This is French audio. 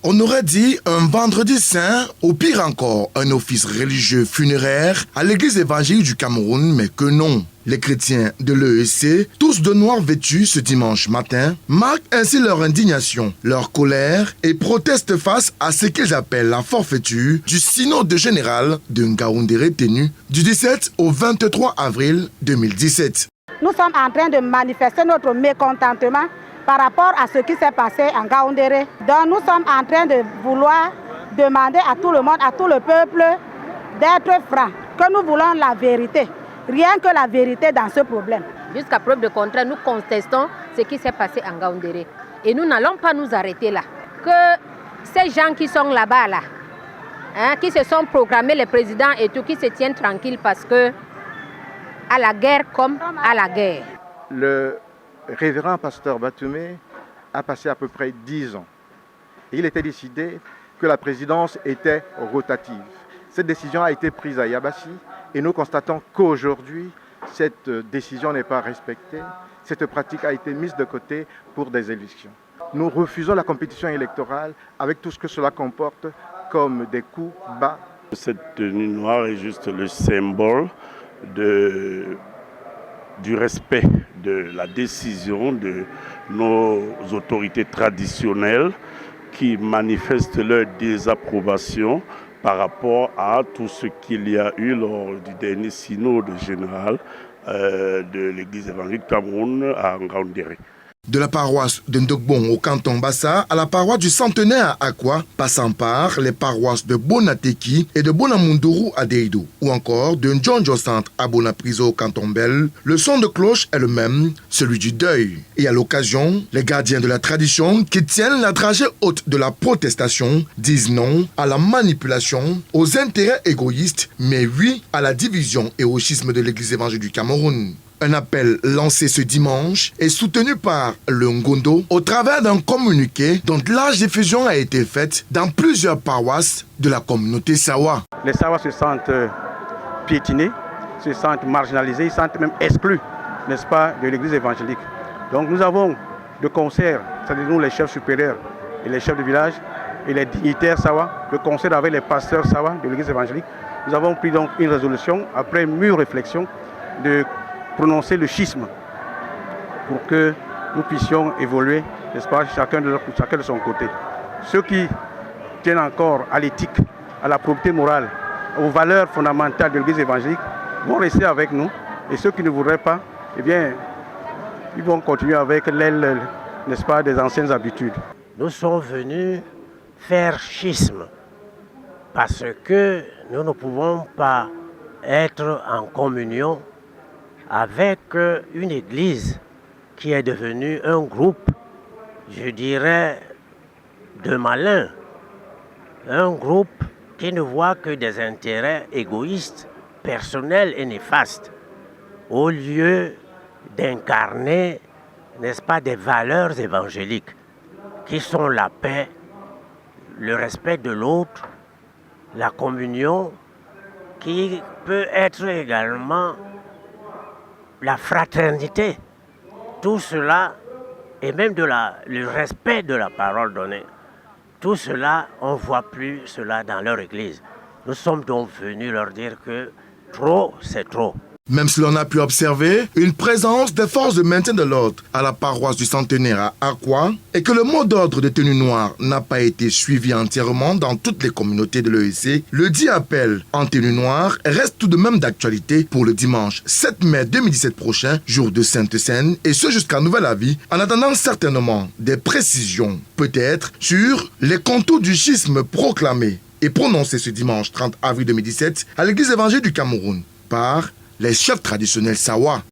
On aurait dit un vendredi saint, au pire encore un office religieux funéraire à l'église évangélique du Cameroun, mais que non. Les chrétiens de l'EEC, tous de noir vêtus ce dimanche matin, marquent ainsi leur indignation, leur colère et protestent face à ce qu'ils appellent la forfaiture du synode général de Ngaoundéré tenu du 17 au 23 avril 2017. Nous sommes en train de manifester notre mécontentement par rapport à ce qui s'est passé en Ngaoundéré. Donc nous sommes en train de vouloir demander à tout le monde, à tout le peuple, d'être franc, que nous voulons la vérité. Rien que la vérité dans ce problème. Jusqu'à preuve de contraire, nous contestons ce qui s'est passé en Ngaoundéré. Et nous n'allons pas nous arrêter là. Que ces gens qui sont là-bas, qui se sont programmés, les présidents et tout, qui se tiennent tranquilles parce que à la guerre comme à la guerre. Le révérend pasteur Batoumé a passé à peu près 10 ans. Et il était décidé que la présidence était rotative. Cette décision a été prise à Yabassi et nous constatons qu'aujourd'hui, cette décision n'est pas respectée. Cette pratique a été mise de côté pour des élections. Nous refusons la compétition électorale avec tout ce que cela comporte comme des coups bas. Cette tenue noire est juste le symbole du respect de la décision de nos autorités traditionnelles qui manifestent leur désapprobation par rapport à tout ce qu'il y a eu lors du dernier synode général de l'église évangélique du Cameroun à Ngaoundéré. De la paroisse de Ndokbon au canton Bassa à la paroisse du Centenaire à Akwa, passant par les paroisses de Bonateki et de Bonamunduru à Deidou, ou encore de Ndjonjo Centre à Bonapriso au canton Bel, le son de cloche est le même, celui du deuil. Et à l'occasion, les gardiens de la tradition qui tiennent la dragée haute de la protestation disent non à la manipulation, aux intérêts égoïstes, mais oui à la division et au schisme de l'église évangélique du Cameroun. Un appel lancé ce dimanche est soutenu par le Ngondo au travers d'un communiqué dont large diffusion a été faite dans plusieurs paroisses de la communauté Sawa. Les Sawa se sentent piétinés, se sentent marginalisés, ils se sentent même exclus, n'est-ce pas, de l'église évangélique. Donc nous avons de concert, c'est-à-dire nous les chefs supérieurs et les chefs de village et les dignitaires Sawa, de concert avec les pasteurs Sawa de l'église évangélique, nous avons pris donc une résolution après mûre réflexion de prononcer le schisme pour que nous puissions évoluer, n'est-ce pas, chacun de son côté. Ceux qui tiennent encore à l'éthique, à la probité morale, aux valeurs fondamentales de l'église évangélique vont rester avec nous, et ceux qui ne voudraient pas, eh bien, ils vont continuer avec l'aile, n'est-ce pas, des anciennes habitudes. Nous sommes venus faire schisme parce que nous ne pouvons pas être en communion avec une église qui est devenue un groupe, je dirais, de malins. Un groupe qui ne voit que des intérêts égoïstes, personnels et néfastes, au lieu d'incarner, n'est-ce pas, des valeurs évangéliques, qui sont la paix, le respect de l'autre, la communion, qui peut être également la fraternité, tout cela, et même le respect de la parole donnée, tout cela, on ne voit plus cela dans leur église. Nous sommes donc venus leur dire que trop, c'est trop. Même si l'on a pu observer une présence des forces de maintien de l'ordre à la paroisse du Centenaire à Akwa et que le mot d'ordre de tenue noire n'a pas été suivi entièrement dans toutes les communautés de l'EEC, le dit appel en tenue noire reste tout de même d'actualité pour le dimanche 7 mai 2017 prochain, jour de Sainte Seine, et ce jusqu'à nouvel avis, en attendant certainement des précisions, peut-être, sur les contours du schisme proclamé et prononcé ce dimanche 30 avril 2017 à l'église évangélique du Cameroun par les chefs traditionnels Sawa.